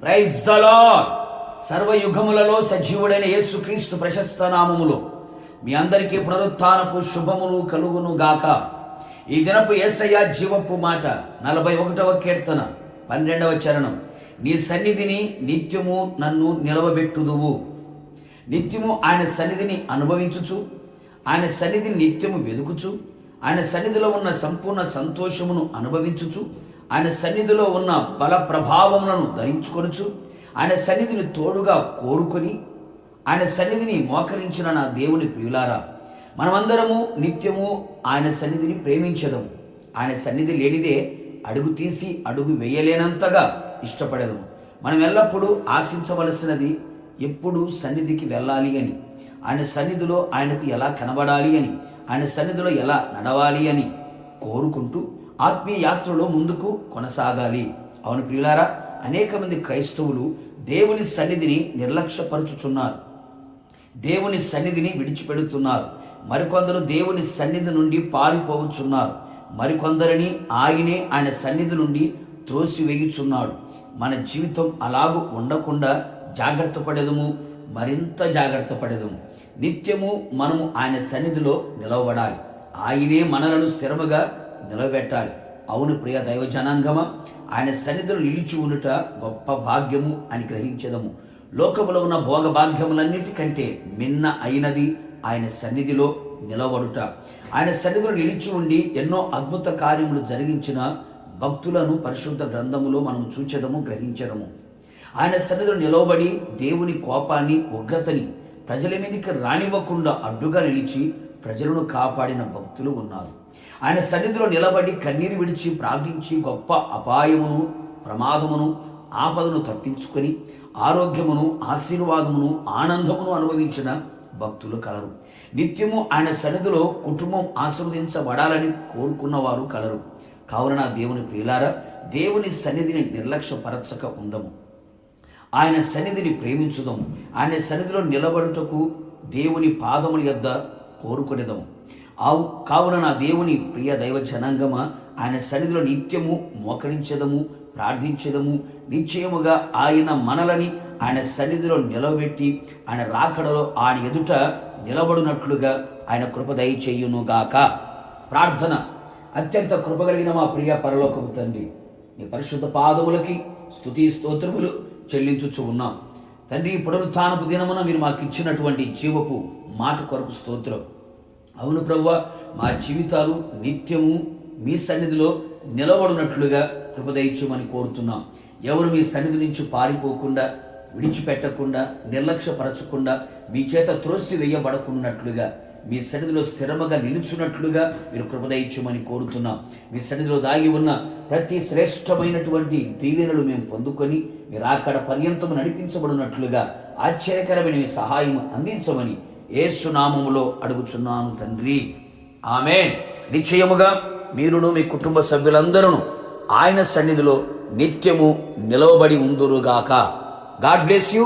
Praise the lord. సర్వయుగములలో సజీవుడైన యేసుక్రీస్తు ప్రశస్త నామములో మీ అందరికీ పునరుత్థానపు శుభములు కలుగును గాక. ఈ దినపు యేసయ్య జీవపు మాట 41వ కీర్తన 12వ చరణం. నీ సన్నిధిని నిత్యము నన్ను నిలవబెట్టుదువు. నిత్యము ఆయన సన్నిధిని అనుభవించుచు, ఆయన సన్నిధిని నిత్యము వెదుకుచు, ఆయన సన్నిధిలో ఉన్న సంపూర్ణ సంతోషమును అనుభవించుచు, ఆయన సన్నిధిలో ఉన్న బల ప్రభావములను ధరించుకొనుచు, ఆయన సన్నిధిని తోడుగా కోరుకొని, ఆయన సన్నిధిని మోకరించిన నా దేవుని ప్రియులారా, మనమందరము నిత్యము ఆయన సన్నిధిని ప్రేమించదము. ఆయన సన్నిధి లేనిదే అడుగు తీసి అడుగు వేయలేనంతగా ఇష్టపడదము. మనం ఎల్లప్పుడూ ఆశించవలసినది ఎప్పుడు సన్నిధికి వెళ్ళాలి అని, ఆయన సన్నిధిలో ఆయనకు ఎలా కనబడాలి అని, ఆయన సన్నిధిలో ఎలా నడవాలి అని కోరుకుంటూ ఆత్మీయ యాత్రలో ముందుకు కొనసాగాలి. అవును ప్రియులారా, అనేక మంది క్రైస్తవులు దేవుని సన్నిధిని నిర్లక్ష్యపరుచుచున్నారు, దేవుని సన్నిధిని విడిచిపెడుతున్నారు. మరికొందరు దేవుని సన్నిధి నుండి పారిపోవచ్చున్నారు, మరికొందరిని ఆయన సన్నిధి నుండి త్రోసివేయుచున్నాడు. మన జీవితం అలాగూ ఉండకుండా జాగ్రత్త పడేదము, మరింత జాగ్రత్త పడేదము. నిత్యము మనము ఆయన సన్నిధిలో నిలవబడాలి. ఆయనే మనలను స్థిరముగా నిలబెట్టాలి. అవును ప్రియ దైవ జనాంగమా, ఆయన సన్నిధిలో నిలిచి ఉండుట గొప్ప భాగ్యము అని గ్రహించదము. లోకములో ఉన్న భోగ భాగ్యములన్నిటికంటే మిన్న అయినది ఆయన సన్నిధిలో నిలబడుట. ఆయన సన్నిధిలో నిలిచి ఉండి ఎన్నో అద్భుత కార్యములు జరిగించిన భక్తులను పరిశుద్ధ గ్రంథములో మనం చూచెదము, గ్రహించదము. ఆయన సన్నిధిలో నిలవబడి దేవుని కోపాన్ని, ఉగ్రతని ప్రజల మీదకి రానివ్వకుండా అడ్డుగా నిలిచి ప్రజలను కాపాడిన భక్తులు ఉన్నారు. ఆయన సన్నిధిలో నిలబడి కన్నీరు విడిచి ప్రార్థించి గొప్ప అపాయమును, ప్రమాదమును, ఆపదను తప్పించుకొని ఆరోగ్యమును, ఆశీర్వాదమును, ఆనందమును అనుభవించిన భక్తులు కలరు. నిత్యము ఆయన సన్నిధిలో కుటుంబం ఆశీర్వదించబడాలని కోరుకున్నవారు కలరు. కావున నా దేవుని ప్రియులారా, దేవుని సన్నిధిని నిర్లక్ష్యపరచక ఉందము. ఆయన సన్నిధిని ప్రేమించుదాము. ఆయన సన్నిధిలో నిలబడుటకు దేవుని పాదముల యొద్ద కోరుకునేదము. కావున నా దేవుని ప్రియ దైవ జనాంగమా, ఆయన సన్నిధిలో నిత్యము మోకరించదము, ప్రార్థించదము. నిశ్చయముగా ఆయన మనలని ఆయన సన్నిధిలో నిలబెట్టి ఆయన రాకడలో ఆయన ఎదుట నిలబడినట్లుగా ఆయన కృప దయచేయునుగాక. ప్రార్థన. అత్యంత కృపగలిగిన మా ప్రియ పరలోకపు తండ్రి, నీ పరిశుద్ధ పాదములకి స్తుతి స్తోత్రములు చెల్లించుచు ఉన్నాం తండ్రి. పునరుత్థానపు దినమున మీరు మాకు ఇచ్చినటువంటి జీవపు మాట కొరకు స్తోత్రం. అవును ప్రభువా, మా జీవితాలు నిత్యము మీ సన్నిధిలో నిలబడినట్లుగా కృప దయచేయమని కోరుతున్నాం. ఎవరు మీ సన్నిధి నుంచి పారిపోకుండా, విడిచిపెట్టకుండా, నిర్లక్ష్యపరచకుండా, మీ చేత త్రోసి వేయబడకున్నట్లుగా, మీ సన్నిధిలో స్థిరముగా నిలుచున్నట్లుగా మీరు కృప దయచేయమని కోరుతున్నాం. మీ సన్నిధిలో దాగి ఉన్న ప్రతి శ్రేష్టమైనటువంటి దీవెనలు మేము పొందుకొని మీరు అక్కడ పర్యంతము నడిపించబడినట్లుగా ఆశ్చర్యకరమైన మీ సహాయం అందించమని యేసు నామములో అడుగుచున్నాను తండ్రి, ఆమేన్. నిశ్చయముగా మీరును మీ కుటుంబ సభ్యులందరూ ఆయన సన్నిధిలో నిత్యము నిలవబడి ఉందురుగాక. God bless you.